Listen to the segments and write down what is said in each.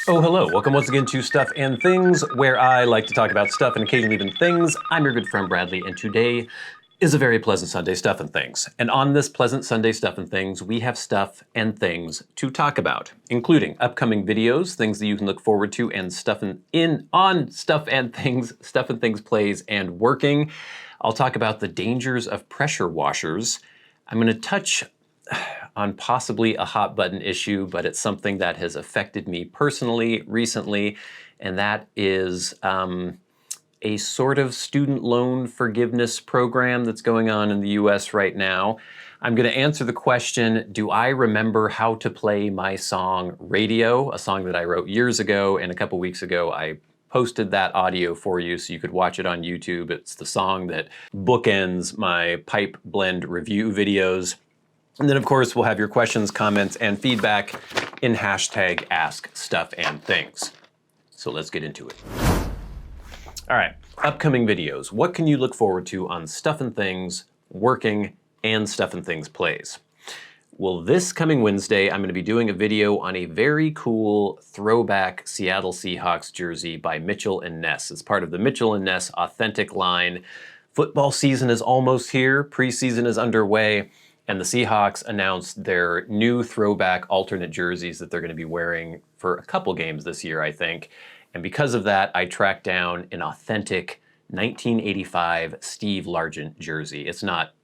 Oh, hello. Welcome once again to Stuff and Things, where I like to talk about stuff and occasionally even things. I'm your good friend Bradley, and today is a very pleasant Sunday Stuff and Things. And on this pleasant Sunday Stuff and Things, we have stuff and things to talk about, including upcoming videos, things that you can look forward to, and Stuff and Things plays and working. I'll talk about the dangers of pressure washers. I'm going to touch on possibly a hot button issue, but it's something that has affected me personally recently, and that is a sort of student loan forgiveness program that's going on in the US right now. I'm going to answer the question, do I remember how to play my song Radio, a song that I wrote years ago, and a couple weeks ago I posted that audio for you so you could watch it on YouTube. It's the song that bookends my pipe blend review videos. And then, of course, we'll have your questions, comments, and feedback in hashtag askstuffandthings. So let's get into it. All right, upcoming videos. What can you look forward to on Stuff and Things Working and Stuff and Things Plays? Well, this coming Wednesday, I'm going to be doing a video on a very cool throwback Seattle Seahawks jersey by Mitchell and Ness. It's part of the Mitchell and Ness Authentic line. Football season is almost here. Preseason is underway. And the Seahawks announced their new throwback alternate jerseys that they're going to be wearing for a couple games this year, I think. And because of that, I tracked down an authentic 1985 Steve Largent jersey. It's not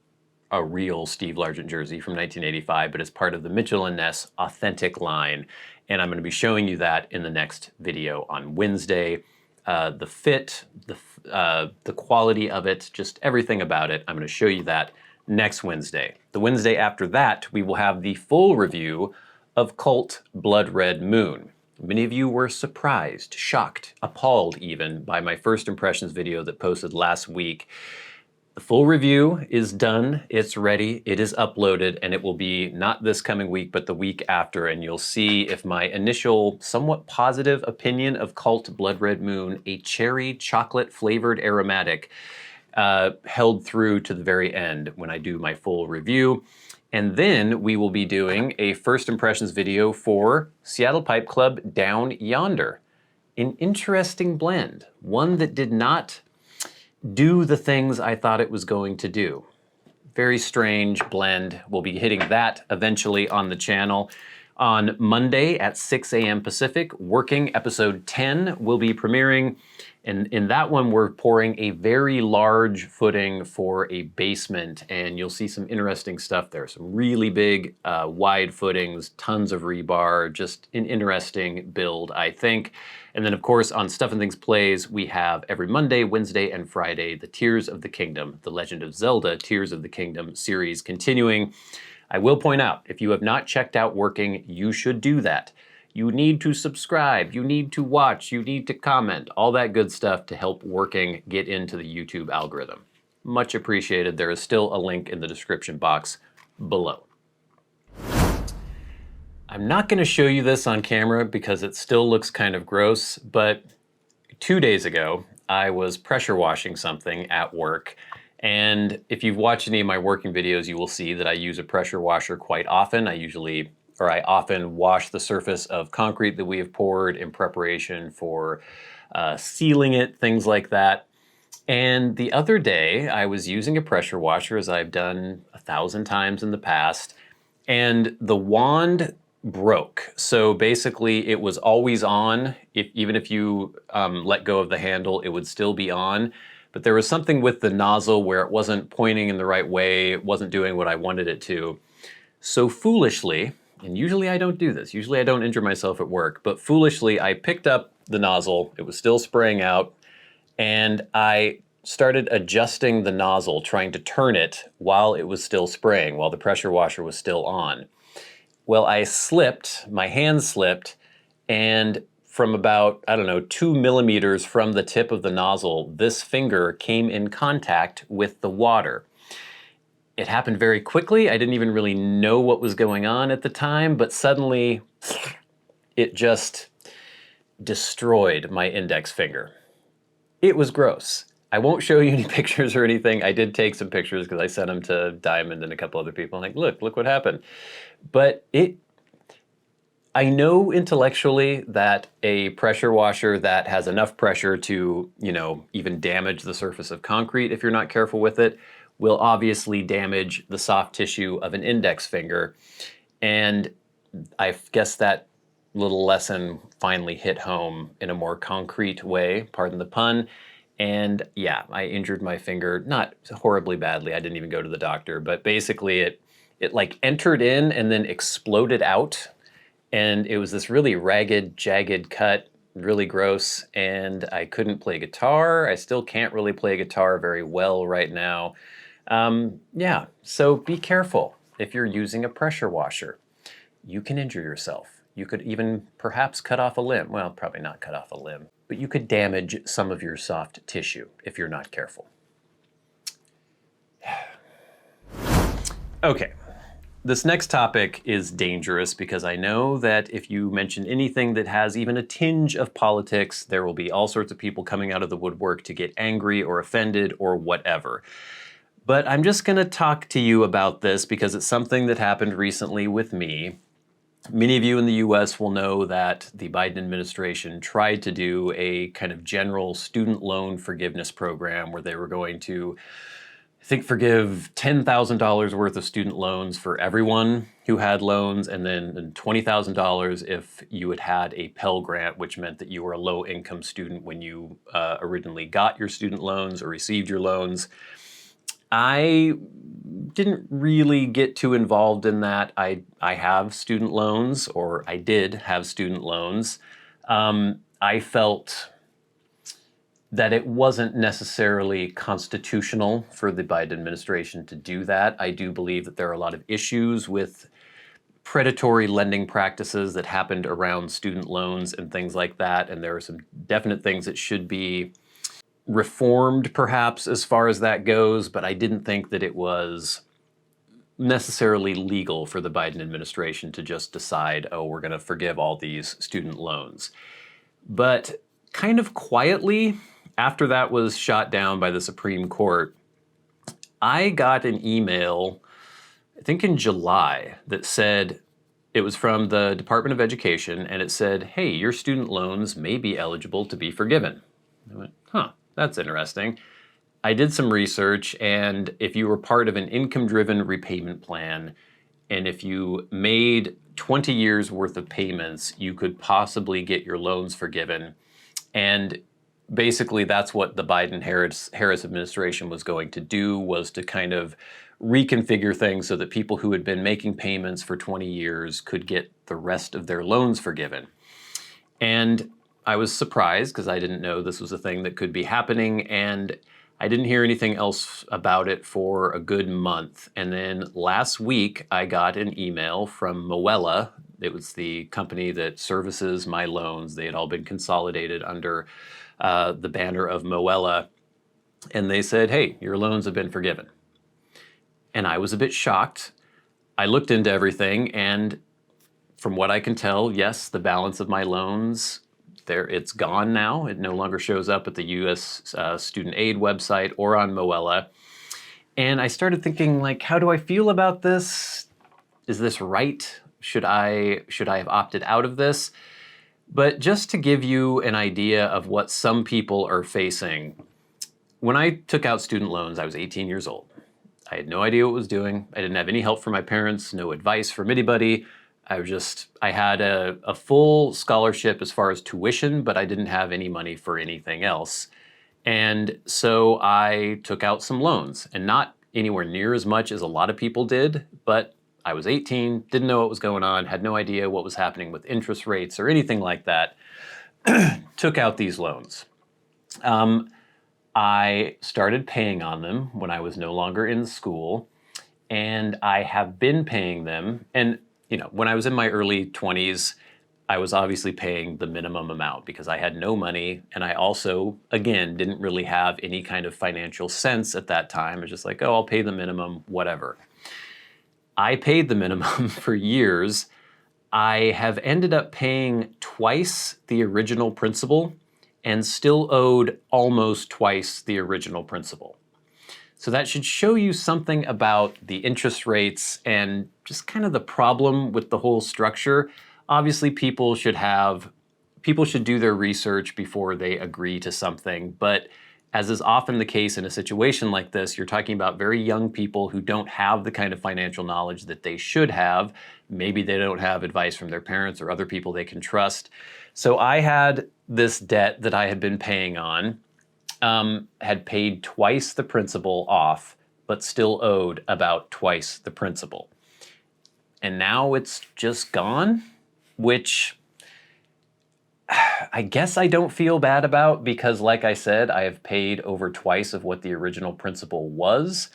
a real Steve Largent jersey from 1985, but it's part of the Mitchell and Ness Authentic line. And I'm going to be showing you that in the next video on Wednesday. The fit, the quality of it, just everything about it. I'm going to show you that next Wednesday. The Wednesday after that, we will have the full review of Cult Blood Red Moon. Many of you were surprised, shocked, appalled even by my first impressions video that posted last week. The full review is done, it's ready, it is uploaded, and it will be not this coming week, but the week after, and you'll see if my initial somewhat positive opinion of Cult Blood Red Moon, a cherry chocolate flavored aromatic, held through to the very end when I do my full review. And then we will be doing a first impressions video for Seattle Pipe Club Down Yonder. An interesting blend, one that did not do the things I thought it was going to do. Very strange blend. We'll be hitting that eventually on the channel. On Monday at 6 a.m. Pacific, Working episode 10 will be premiering. And in that one, we're pouring a very large footing for a basement, and you'll see some interesting stuff there. Some really big, wide footings, tons of rebar, just an interesting build, I think. And then, of course, on Stuff and Things Plays, we have every Monday, Wednesday, and Friday, the Tears of the Kingdom, The Legend of Zelda Tears of the Kingdom series continuing. I will point out, if you have not checked out Working, you should do that. You need to subscribe, you need to watch, you need to comment, all that good stuff to help Working get into the YouTube algorithm. Much appreciated. There is still a link in the description box below. I'm not going to show you this on camera because it still looks kind of gross, but 2 days ago, I was pressure washing something at work. And if you've watched any of my working videos, you will see that I use a pressure washer quite often. I often wash the surface of concrete that we have poured in preparation for sealing it, things like that. And the other day, I was using a pressure washer, as I've done 1,000 times in the past, and the wand broke. So basically, it was always on. Even if you let go of the handle, it would still be on. But there was something with the nozzle where it wasn't pointing in the right way, it wasn't doing what I wanted it to. So foolishly, and usually I don't do this, usually I don't injure myself at work, but foolishly I picked up the nozzle, it was still spraying out, and I started adjusting the nozzle, trying to turn it while it was still spraying, while the pressure washer was still on. Well, I slipped, my hand slipped, and from about, 2 millimeters from the tip of the nozzle, this finger came in contact with the water. It happened very quickly. I didn't even really know what was going on at the time, but suddenly it just destroyed my index finger. It was gross. I won't show you any pictures or anything. I did take some pictures because I sent them to Diamond and a couple other people. I'm like, look what happened. But I know intellectually that a pressure washer that has enough pressure to, even damage the surface of concrete if you're not careful with it, will obviously damage the soft tissue of an index finger. And I guess that little lesson finally hit home in a more concrete way, pardon the pun. And yeah, I injured my finger, not horribly badly. I didn't even go to the doctor, but basically it like entered in and then exploded out. And it was this really ragged, jagged cut, really gross, and I couldn't play guitar. I still can't really play guitar very well right now. Yeah, so be careful if you're using a pressure washer. You can injure yourself. You could even perhaps cut off a limb. Well, probably not cut off a limb, but you could damage some of your soft tissue if you're not careful. Okay. This next topic is dangerous because I know that if you mention anything that has even a tinge of politics, there will be all sorts of people coming out of the woodwork to get angry or offended or whatever. But I'm just going to talk to you about this because it's something that happened recently with me. Many of you in the US will know that the Biden administration tried to do a kind of general student loan forgiveness program where they were going to, I think, forgive $10,000 worth of student loans for everyone who had loans, and then $20,000 if you had had a Pell Grant, which meant that you were a low-income student when you originally got your student loans or received your loans. I didn't really get too involved in that. I have student loans, or I did have student loans. I felt that it wasn't necessarily constitutional for the Biden administration to do that. I do believe that there are a lot of issues with predatory lending practices that happened around student loans and things like that, and there are some definite things that should be reformed perhaps as far as that goes, but I didn't think that it was necessarily legal for the Biden administration to just decide, oh, we're going to forgive all these student loans. But kind of quietly, after that was shot down by the Supreme Court, I got an email, I think in July, that said, it was from the Department of Education, and it said, hey, your student loans may be eligible to be forgiven. I went, huh, that's interesting. I did some research, and if you were part of an income-driven repayment plan, and if you made 20 years worth of payments, you could possibly get your loans forgiven. And basically that's what the Biden-Harris administration was going to do, was to kind of reconfigure things so that people who had been making payments for 20 years could get the rest of their loans forgiven. And I was surprised because I didn't know this was a thing that could be happening, and I didn't hear anything else about it for a good month. And then last week I got an email from Moella. It was the company that services my loans. They had all been consolidated under the banner of Moella. And they said, hey, your loans have been forgiven. And I was a bit shocked. I looked into everything, and from what I can tell, yes, the balance of my loans, it's gone now. It no longer shows up at the U.S. Student Aid website or on Moella. And I started thinking, like, how do I feel about this? Is this right? Should I have opted out of this? But just to give you an idea of what some people are facing, when I took out student loans, I was 18 years old. I had no idea what I was doing. I didn't have any help from my parents, no advice from anybody. I had a full scholarship as far as tuition, but I didn't have any money for anything else. And so I took out some loans, and not anywhere near as much as a lot of people did, but I was 18, didn't know what was going on, had no idea what was happening with interest rates or anything like that. Took out these loans. I started paying on them when I was no longer in school, and I have been paying them. And when I was in my early 20s, I was obviously paying the minimum amount because I had no money, and I also, again, didn't really have any kind of financial sense at that time. I was just like, oh, I'll pay the minimum, whatever. I paid the minimum for years. I have ended up paying twice the original principal and still owed almost twice the original principal. So that should show you something about the interest rates and just kind of the problem with the whole structure. obviously people should do their research before they agree to something, but as is often the case in a situation like this, you're talking about very young people who don't have the kind of financial knowledge that they should have. Maybe they don't have advice from their parents or other people they can trust. So I had this debt that I had been paying on, had paid twice the principal off, but still owed about twice the principal. And now it's just gone, which I guess I don't feel bad about because, like I said, I have paid over twice of what the original principal was.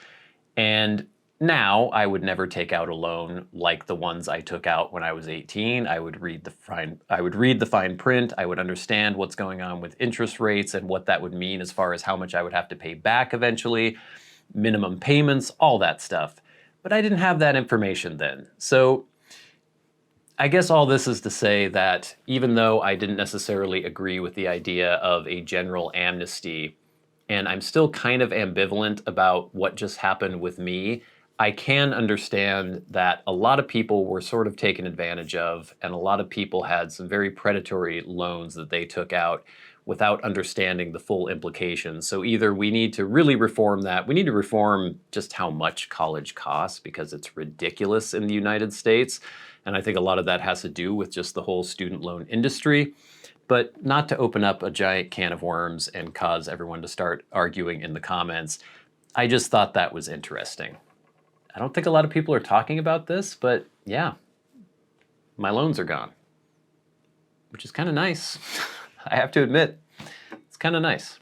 And now I would never take out a loan like the ones I took out when I was 18. I would read the fine print. I would understand what's going on with interest rates and what that would mean as far as how much I would have to pay back eventually, minimum payments, all that stuff. But I didn't have that information then. So I guess all this is to say that even though I didn't necessarily agree with the idea of a general amnesty, and I'm still kind of ambivalent about what just happened with me, I can understand that a lot of people were sort of taken advantage of, and a lot of people had some very predatory loans that they took out without understanding the full implications. So either we need to really reform that, we need to reform just how much college costs because it's ridiculous in the United States. And I think a lot of that has to do with just the whole student loan industry, but not to open up a giant can of worms and cause everyone to start arguing in the comments. I just thought that was interesting. I don't think a lot of people are talking about this, but yeah, my loans are gone, which is kind of nice. I have to admit, it's kind of nice.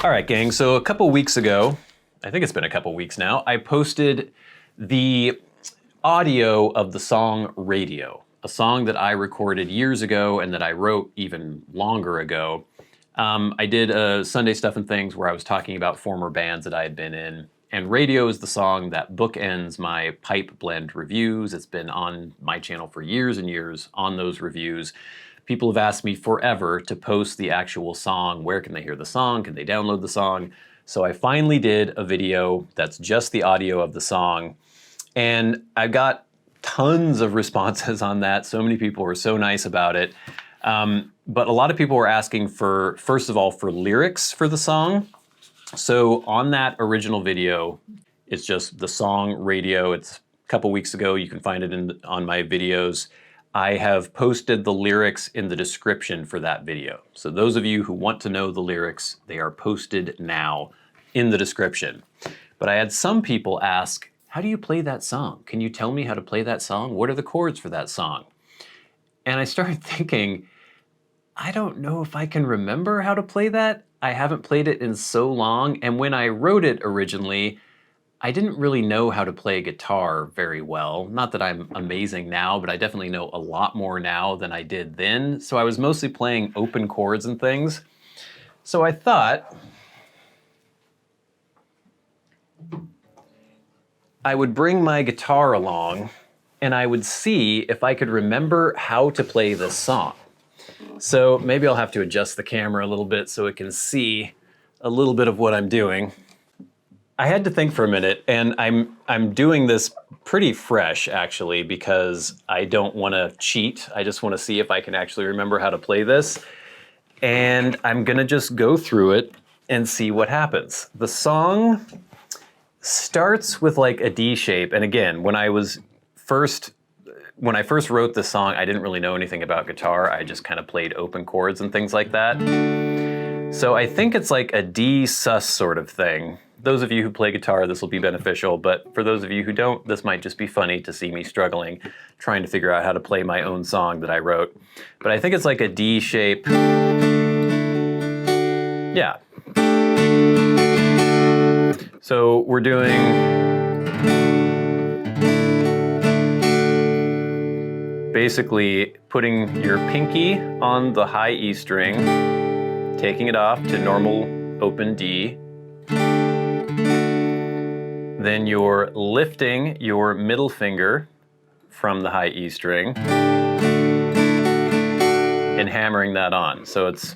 All right, gang, so a couple weeks ago, I think it's been a couple weeks now, I posted the audio of the song Radio, a song that I recorded years ago and that I wrote even longer ago. I did a Sunday Stuff and Things where I was talking about former bands that I had been in, and Radio is the song that bookends my pipe blend reviews. It's been on my channel for years and years on those reviews. People have asked me forever to post the actual song. Where can they hear the song? Can they download the song? So I finally did a video that's just the audio of the song. And I got tons of responses on that. So many people were so nice about it. But a lot of people were asking for, first of all, for lyrics for the song. So on that original video, it's just the song Radio. It's a couple weeks ago. You can find it on my videos. I have posted the lyrics in the description for that video. So those of you who want to know the lyrics, they are posted now in the description. But I had some people ask, how do you play that song? Can you tell me how to play that song? What are the chords for that song? And I started thinking, I don't know if I can remember how to play that. I haven't played it in so long. And when I wrote it originally, I didn't really know how to play guitar very well. Not that I'm amazing now, but I definitely know a lot more now than I did then. So I was mostly playing open chords and things. So I thought I would bring my guitar along and I would see if I could remember how to play this song. So maybe I'll have to adjust the camera a little bit so it can see a little bit of what I'm doing. I had to think for a minute, and I'm doing this pretty fresh actually because I don't want to cheat. I just want to see if I can actually remember how to play this. And I'm gonna just go through it and see what happens. The song starts with like a D shape, and again, when I first wrote this song, I didn't really know anything about guitar. I just kind of played open chords and things like that. So I think it's like a D sus sort of thing. Those of you who play guitar, this will be beneficial, but for those of you who don't, this might just be funny to see me struggling, trying to figure out how to play my own song that I wrote. But I think it's like a D shape. Yeah. So we're doing basically putting your pinky on the high E string, taking it off to normal open D. Then you're lifting your middle finger from the high E string and hammering that on. So it's,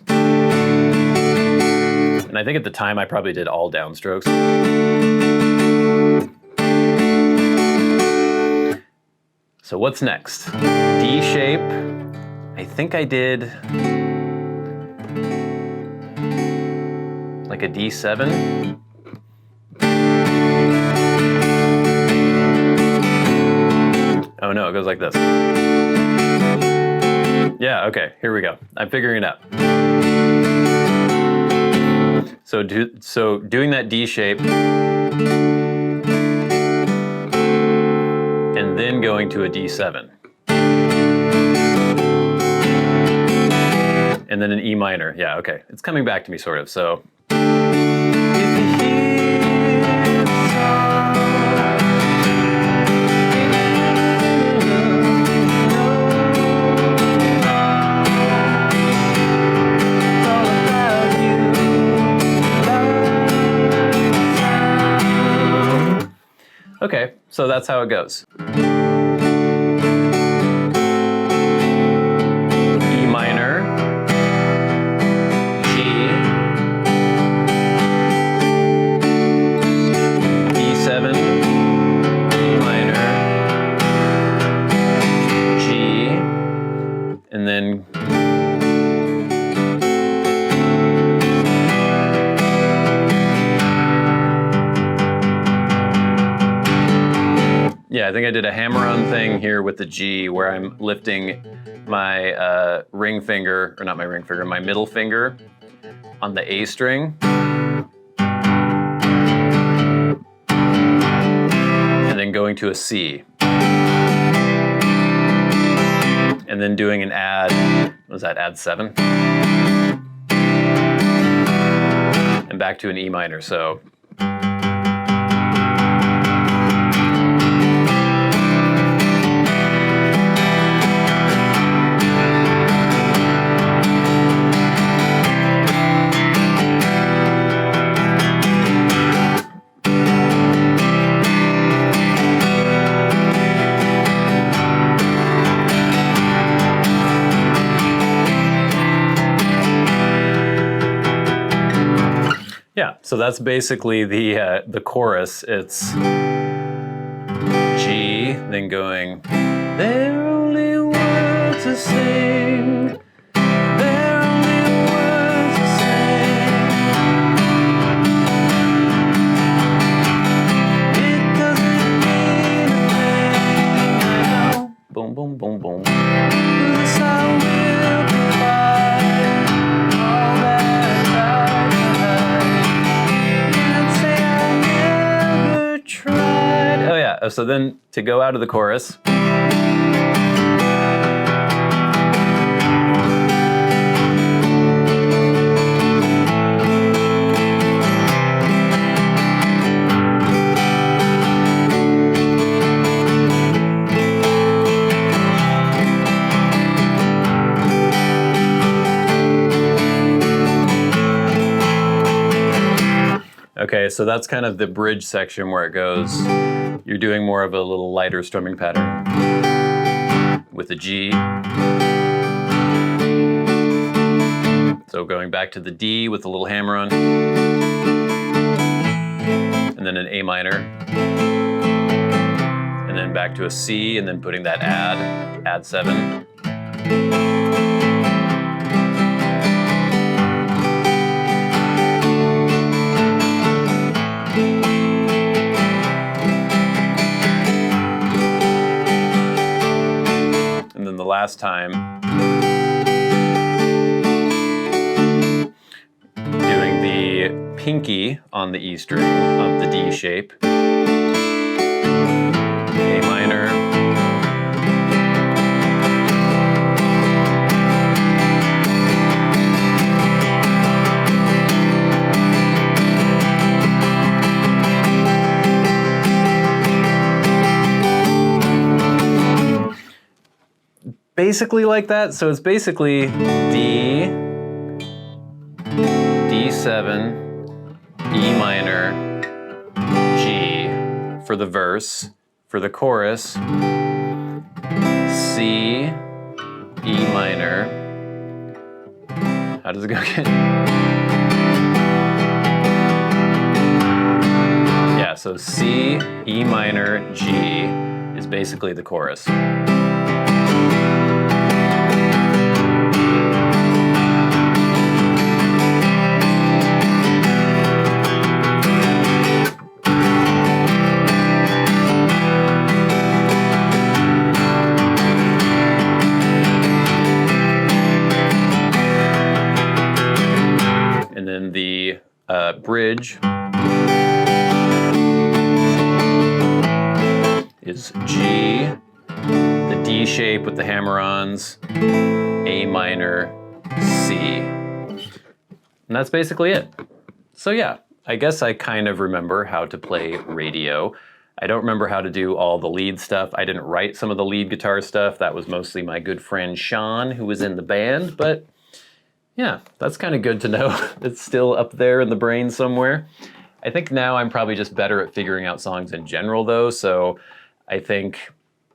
and I think at the time I probably did all downstrokes. So So what's next? D shape. I think I did like a D7. Oh no, it goes like this. Yeah, okay, here we go. I'm figuring it out. So doing that D shape and then going to a D7. And then an E minor. Yeah, okay. It's coming back to me sort of. So okay, so that's how it goes. E minor, G, D7, E minor, G, and then yeah, I think I did a hammer-on thing here with the G where I'm lifting my ring finger, or not my ring finger, my middle finger on the A string. And then going to a C. And then doing an add, what was that, add 7? And back to an E minor, so. Yeah, so that's basically the chorus. It's G, then going, there are only words to sing, there are only words to sing. It doesn't mean a thing now. Boom, boom, boom, boom. This I will provide all that I tried. Oh yeah, so then to go out of the chorus. Okay, so that's kind of the bridge section where it goes. You're doing more of a little lighter strumming pattern with a G. So going back to the D with a little hammer on. And then an A minor. And then back to a C, and then putting that add 7. The last time doing the pinky on the E string of the D shape, A minor, basically like that. So it's basically D, D7, E minor, G for the verse. For the chorus, C, E minor. How does it go again? Yeah, so C, E minor, G is basically the chorus. bridge is G, the D shape with the hammer-ons, A minor, C. And that's basically it. So yeah, I guess I kind of remember how to play radio. I don't remember how to do all the lead stuff. I didn't write some of the lead guitar stuff. That was mostly my good friend Sean, who was in the band, but yeah, that's kind of good to know. It's still up there in the brain somewhere. I think now I'm probably just better at figuring out songs in general though, so I think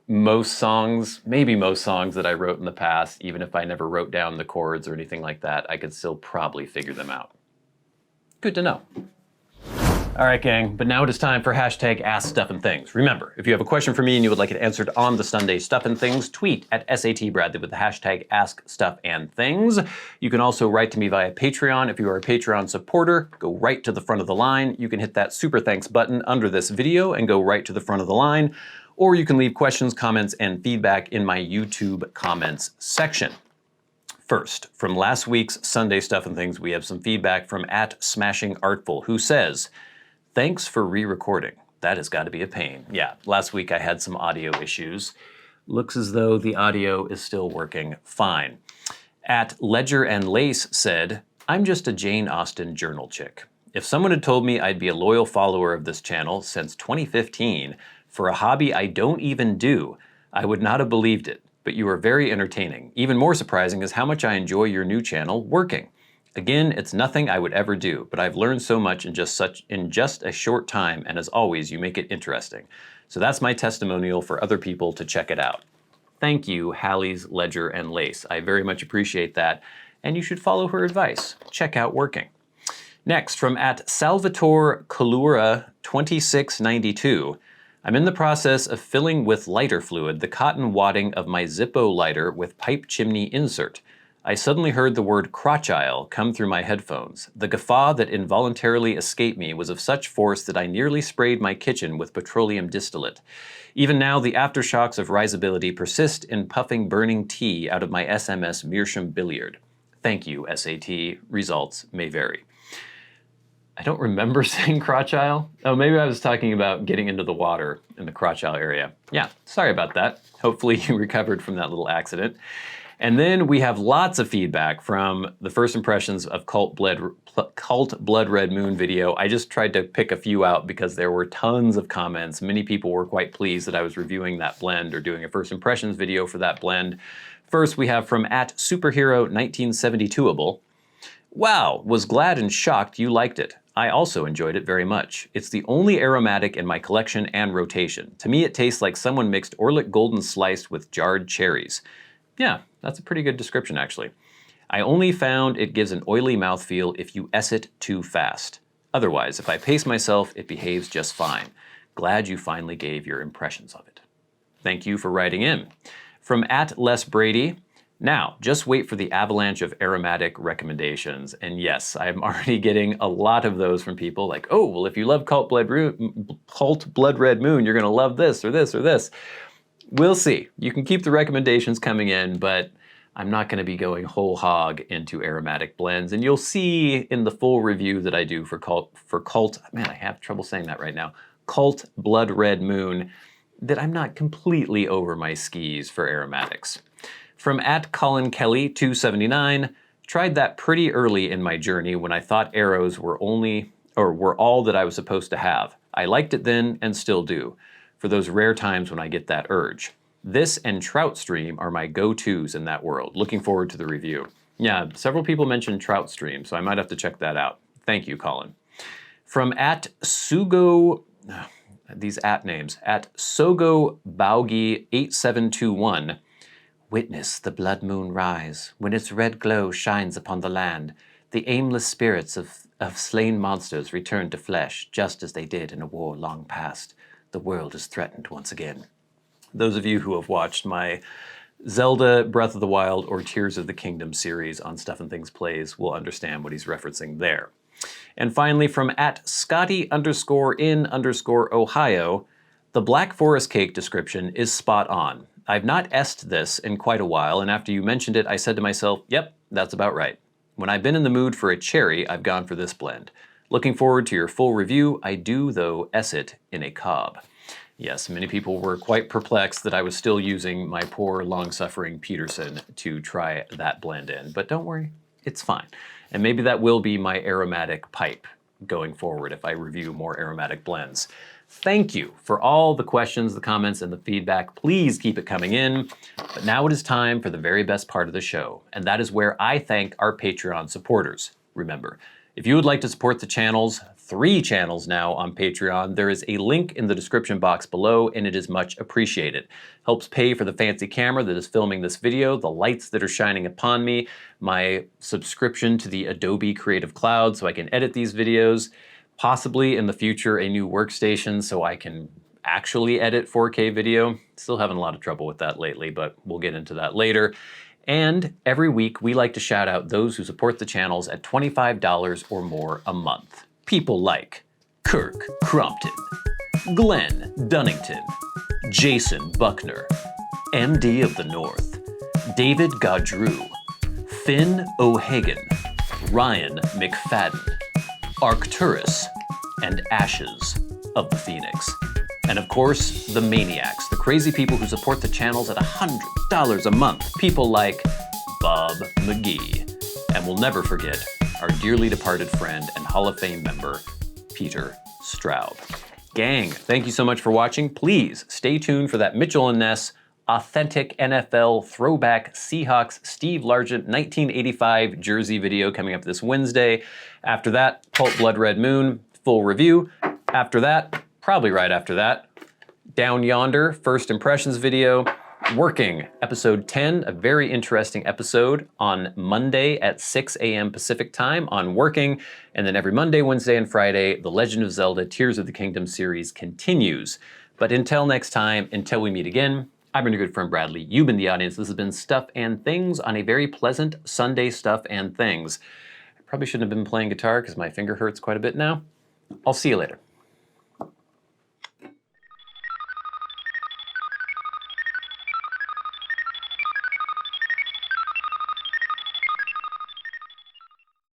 most songs, maybe most songs that I wrote in the past, even if I never wrote down the chords or anything like that, I could still probably figure them out. Good to know. All right, gang, but now it is time for hashtag #AskStuffandThings. Remember, if you have a question for me and you would like it answered on the Sunday Stuff and Things, tweet at @SATBradley with the hashtag #AskStuffandThings. You can also write to me via Patreon. If you are a Patreon supporter, go right to the front of the line. You can hit that super thanks button under this video and go right to the front of the line. Or you can leave questions, comments, and feedback in my YouTube comments section. First, from last week's Sunday Stuff and Things, we have some feedback from @SmashingArtful, who says, "Thanks for re-recording. That has got to be a pain." Yeah, last week I had some audio issues. Looks as though the audio is still working fine. @LedgerandLace said, "I'm just a Jane Austen journal chick. If someone had told me I'd be a loyal follower of this channel since 2015 for a hobby I don't even do, I would not have believed it. But you are very entertaining. Even more surprising is how much I enjoy your new channel, Working. Again, it's nothing I would ever do, but I've learned so much in just a short time, and as always, you make it interesting. So that's my testimonial for other people to check it out." Thank you, Hallie's Ledger and Lace. I very much appreciate that, and you should follow her advice. Check out Working. Next, from @Salvatore Kalura 2692. "I'm in the process of filling with lighter fluid the cotton wadding of my Zippo lighter with pipe chimney insert. I suddenly heard the word crotchile come through my headphones. The guffaw that involuntarily escaped me was of such force that I nearly sprayed my kitchen with petroleum distillate. Even now, the aftershocks of risibility persist in puffing burning tea out of my SMS Meerschaum billiard. Thank you, SAT. Results may vary." I don't remember saying crotchile. Oh, maybe I was talking about getting into the water in the crotchile area. Yeah, sorry about that. Hopefully you recovered from that little accident. And then we have lots of feedback from the first impressions of Cult Blood Red Moon video. I just tried to pick a few out because there were tons of comments. Many people were quite pleased that I was reviewing that blend or doing a first impressions video for that blend. First, we have from @Superhero1972able. "Wow, was glad and shocked you liked it. I also enjoyed it very much. It's the only aromatic in my collection and rotation. To me, it tastes like someone mixed Orlik Golden Sliced with jarred cherries." Yeah, that's a pretty good description, actually. "I only found it gives an oily mouthfeel if you S it too fast. Otherwise, if I pace myself, it behaves just fine. Glad you finally gave your impressions of it." Thank you for writing in. From @LesBrady. "Now, just wait for the avalanche of aromatic recommendations." And yes, I'm already getting a lot of those from people like, "Oh, well, if you love Cult Blood Red Moon, you're gonna love this or this or this." We'll see. You can keep the recommendations coming in, but I'm not gonna be going whole hog into aromatic blends. And you'll see in the full review that I do for Cult, man, I have trouble saying that right now, Cult Blood Red Moon, that I'm not completely over my skis for aromatics. From @ColinKelly279, "Tried that pretty early in my journey when I thought arrows were all that I was supposed to have. I liked it then and still do, for those rare times when I get that urge. This and Trout Stream are my go-tos in that world. Looking forward to the review." Yeah, several people mentioned Trout Stream, so I might have to check that out. Thank you, Colin. From @Sugo, these @names, @SogoBaugi8721, "Witness the blood moon rise, when its red glow shines upon the land. The aimless spirits of slain monsters return to flesh, just as they did in a war long past. The world is threatened once again." Those of you who have watched my Zelda, Breath of the Wild, or Tears of the Kingdom series on Stuff and Things Plays will understand what he's referencing there. And finally, from @Scotty_in_Ohio, "The Black Forest cake description is spot on. I've not S'd this in quite a while, and after you mentioned it, I said to myself, yep, that's about right. When I've been in the mood for a cherry, I've gone for this blend. Looking forward to your full review. I do, though, ess it in a cob. Yes, many people were quite perplexed that I was still using my poor, long-suffering Peterson to try that blend in. But don't worry, it's fine. And maybe that will be my aromatic pipe going forward if I review more aromatic blends. Thank you for all the questions, the comments, and the feedback. Please keep it coming in. But now it is time for the very best part of the show, and that is where I thank our Patreon supporters. Remember, if you would like to support the channels, 3 channels now on Patreon, there is a link in the description box below, and it is much appreciated. Helps pay for the fancy camera that is filming this video, the lights that are shining upon me, my subscription to the Adobe Creative Cloud so I can edit these videos, possibly in the future a new workstation so I can actually edit 4K video. Still having a lot of trouble with that lately, but we'll get into that later. And every week, we like to shout out those who support the channels at $25 or more a month. People like Kirk Crompton, Glenn Dunnington, Jason Buckner, MDoftheNorth, David Gaudreau, Finn O'Hagan, Ryan McFadin, Arcturus, and Ashes of the Phoenix. And of course, the Maniacs, the crazy people who support the channels at $100 a month. People like Bob Magee. And we'll never forget our dearly departed friend and Hall of Fame member, Peter Straub. Gang, thank you so much for watching. Please stay tuned for that Mitchell and Ness authentic NFL throwback Seahawks Steve Largent 1985 jersey video coming up this Wednesday. After that, Pulp Blood Red Moon, full review. After that, probably right after that, Down Yonder, first impressions video. Working, episode 10, a very interesting episode on Monday at 6 a.m. Pacific time on Working. And then every Monday, Wednesday, and Friday, the Legend of Zelda Tears of the Kingdom series continues. But until next time, until we meet again, I've been your good friend Bradley. You've been the audience. This has been Stuff and Things on a very pleasant Sunday Stuff and Things. I probably shouldn't have been playing guitar because my finger hurts quite a bit now. I'll see you later.